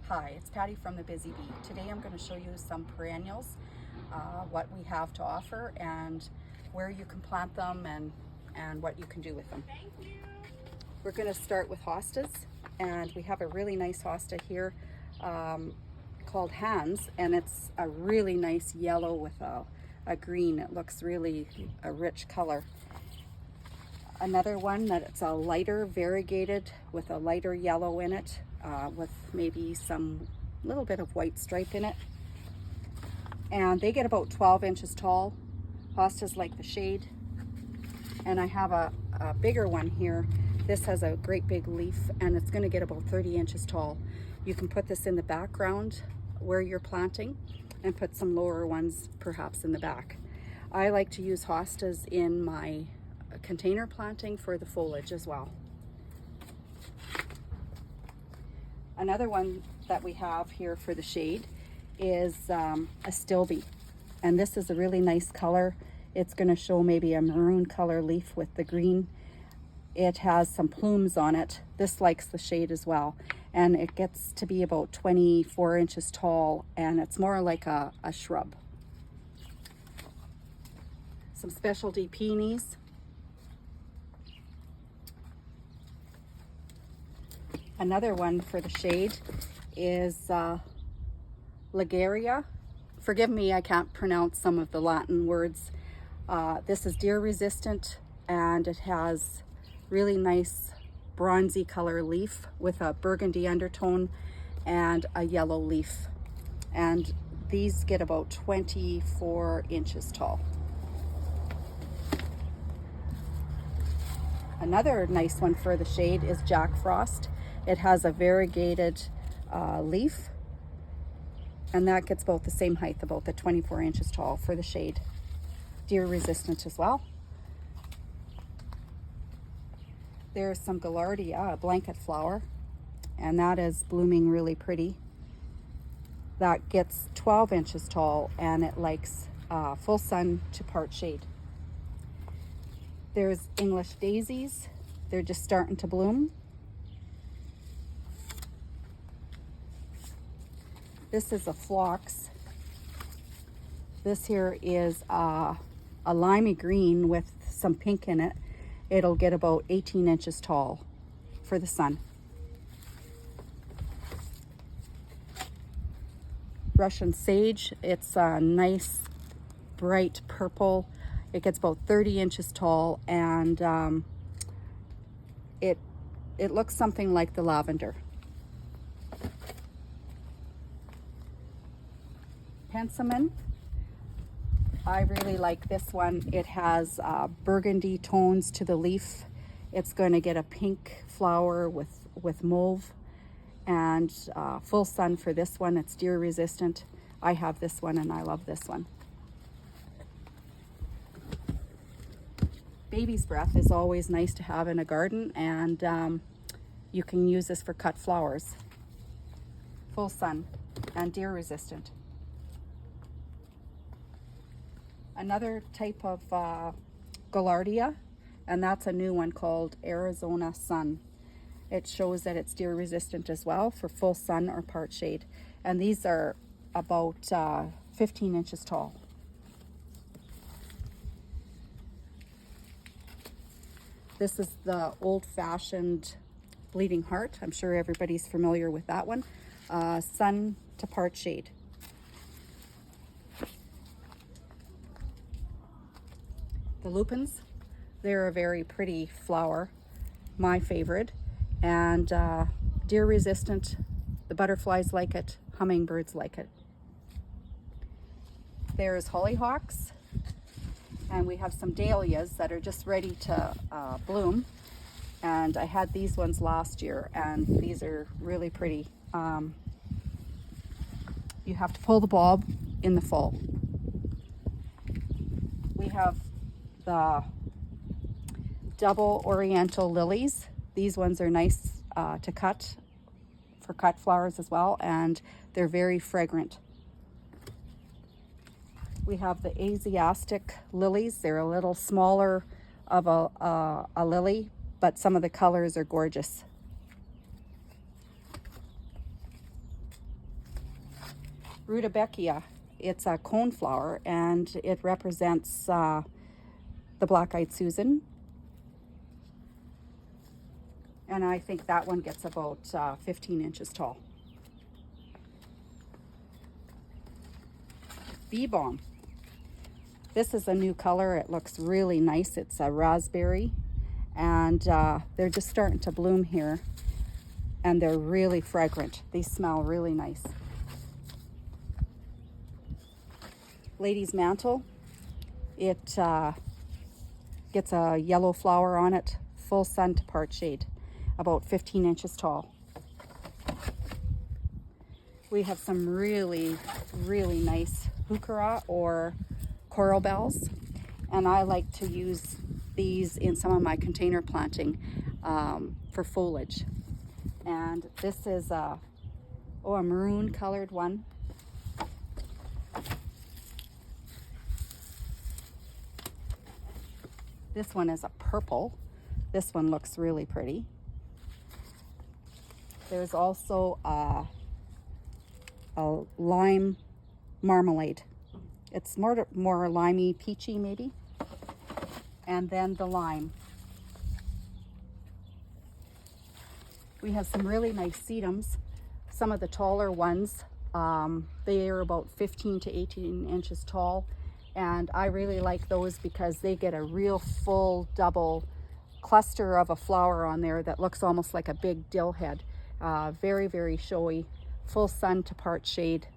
Hi, it's Patty from the Busy Bee. Today I'm going to show you some perennials, what we have to offer and where you can plant them and what you can do with them. We're going to start with hostas, and we have a really nice hosta here called Hans, and it's a really nice yellow with a green. It looks really a rich color. Another one that it's a lighter variegated with a lighter yellow in it, with maybe some little bit of white stripe in it. And they get about 12 inches tall. Hostas like the shade. And I have a bigger one here. This has a great big leaf, and it's going to get about 30 inches tall. You can put this in the background where you're planting and put some lower ones perhaps in the back. I like to use hostas in my container planting for the foliage as well. Another one that we have here for the shade is a stilby, and this is a really nice color. It's going to show maybe a maroon color leaf with the green. It has some plumes on it. This likes the shade as well, and it gets to be about 24 inches tall, and it's more like a shrub. Some specialty peonies. Another one for the shade is Lagaria. Forgive me, I can't pronounce some of the Latin words. This is deer resistant, and it has really nice bronzy color leaf with a burgundy undertone and a yellow leaf. And these get about 24 inches tall. Another nice one for the shade is Jack Frost. It has a variegated leaf, and that gets about the same height, about the 24 inches tall for the shade. Deer resistant as well. There's some Gaillardia, a blanket flower, and that is blooming really pretty. That gets 12 inches tall, and it likes full sun to part shade. There's English daisies. They're just starting to bloom. This is a phlox. This here is a limey green with some pink in it. It'll get about 18 inches tall for the sun. Russian sage. It's a nice bright purple. It gets about 30 inches tall, and it looks something like the lavender. Penstemon. I really like this one. It has burgundy tones to the leaf. It's going to get a pink flower with mauve, and full sun for this one. It's deer resistant. I have this one, and I love this one. Baby's breath is always nice to have in a garden, and you can use this for cut flowers. Full sun and deer resistant. Another type of Gaillardia, and that's a new one called Arizona Sun. It shows that it's deer resistant as well for full sun or part shade. And these are about 15 inches tall. This is the old-fashioned bleeding heart. I'm sure everybody's familiar with that one. Sun to part shade. The lupins, they're a very pretty flower, my favorite, and deer resistant. The butterflies like it, hummingbirds like it. There's hollyhocks, and we have some dahlias that are just ready to bloom, and I had these ones last year, and these are really pretty. You have to pull the bulb in the fall. We have the double oriental lilies. These ones are nice to cut for cut flowers as well, and they're very fragrant. We have the Asiatic lilies. They're a little smaller of a lily, but some of the colors are gorgeous. Rudbeckia. It's a coneflower and it represents the black-eyed Susan. And I think that one gets about 15 inches tall. Balm. This is a new color. It looks really nice. It's a raspberry, and they're just starting to bloom here, and they're really fragrant. They smell really nice. Lady's Mantle. It gets a yellow flower on it, full sun to part shade, about 15 inches tall. We have some really, really nice heuchera or coral bells, and I like to use these in some of my container planting for foliage. And this is a maroon colored one. This one is a purple. This one looks really pretty. There's also a lime marmalade. It's more limey, peachy maybe. And then the lime. We have some really nice sedums. Some of the taller ones, they are about 15 to 18 inches tall. And I really like those because they get a real full double cluster of a flower on there that looks almost like a big dill head. Very, very showy, full sun to part shade.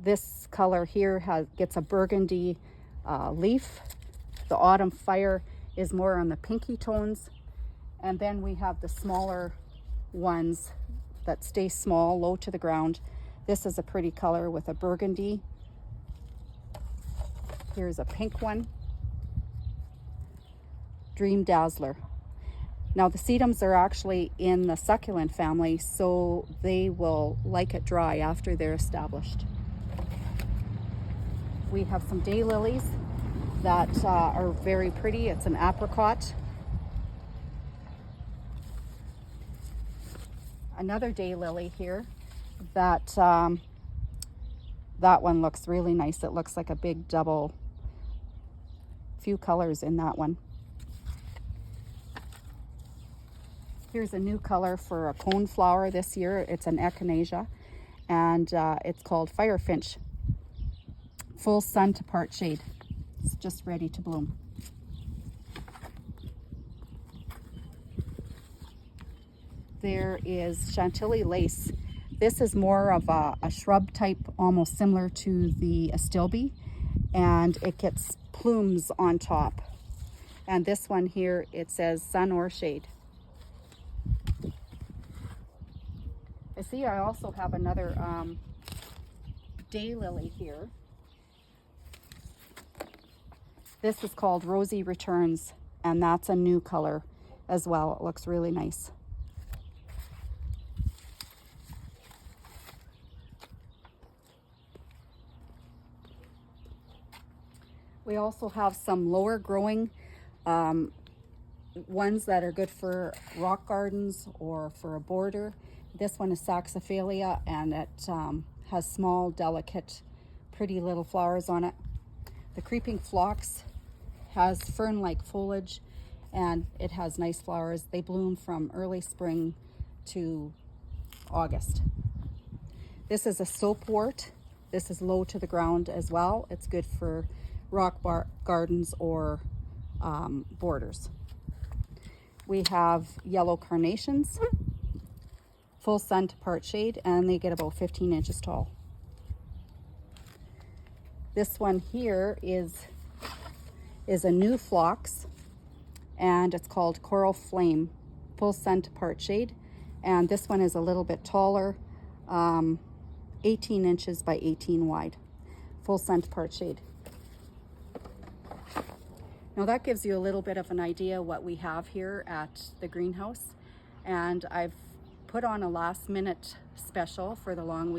This color here gets a burgundy leaf. The Autumn Fire is more on the pinky tones. And then we have the smaller ones that stay small, low to the ground. This is a pretty color with a burgundy. Here's a pink one. Dream Dazzler. Now the sedums are actually in the succulent family, so they will like it dry after they're established. We have some daylilies that are very pretty. It's an apricot. Another daylily here that that one looks really nice. It looks like a big double, few colors in that one. Here's a new color for a coneflower this year. It's an echinacea, and it's called Firefinch. Full sun to part shade. It's just ready to bloom. There is Chantilly lace. This is more of a shrub type, almost similar to the astilbe, and it gets plumes on top. And this one here, it says sun or shade. I see I also have another daylily here. This is called Rosy Returns, and that's a new color as well. It looks really nice. We also have some lower growing ones that are good for rock gardens or for a border. This one is Saxiphalia, and it has small, delicate, pretty little flowers on it. The Creeping Phlox has fern-like foliage, and it has nice flowers. They bloom from early spring to August. This is a soapwort. This is low to the ground as well. It's good for rock gardens or borders. We have yellow carnations, full sun to part shade, and they get about 15 inches tall. This one here is a new phlox, and it's called Coral Flame, full sun to part shade, and this one is a little bit taller, 18 inches by 18 wide, full sun to part shade. Now that gives you a little bit of an idea what we have here at the greenhouse, and I've put on a last minute special for the long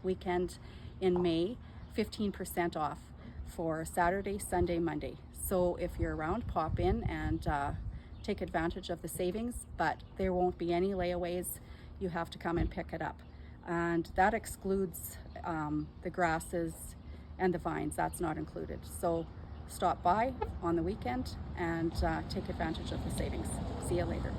weekend in May, 15% off for Saturday, Sunday, Monday. So if you're around, pop in and take advantage of the savings, but there won't be any layaways. You have to come and pick it up. and that excludes the grasses and the vines. That's not included. So stop by on the weekend and take advantage of the savings. See you later.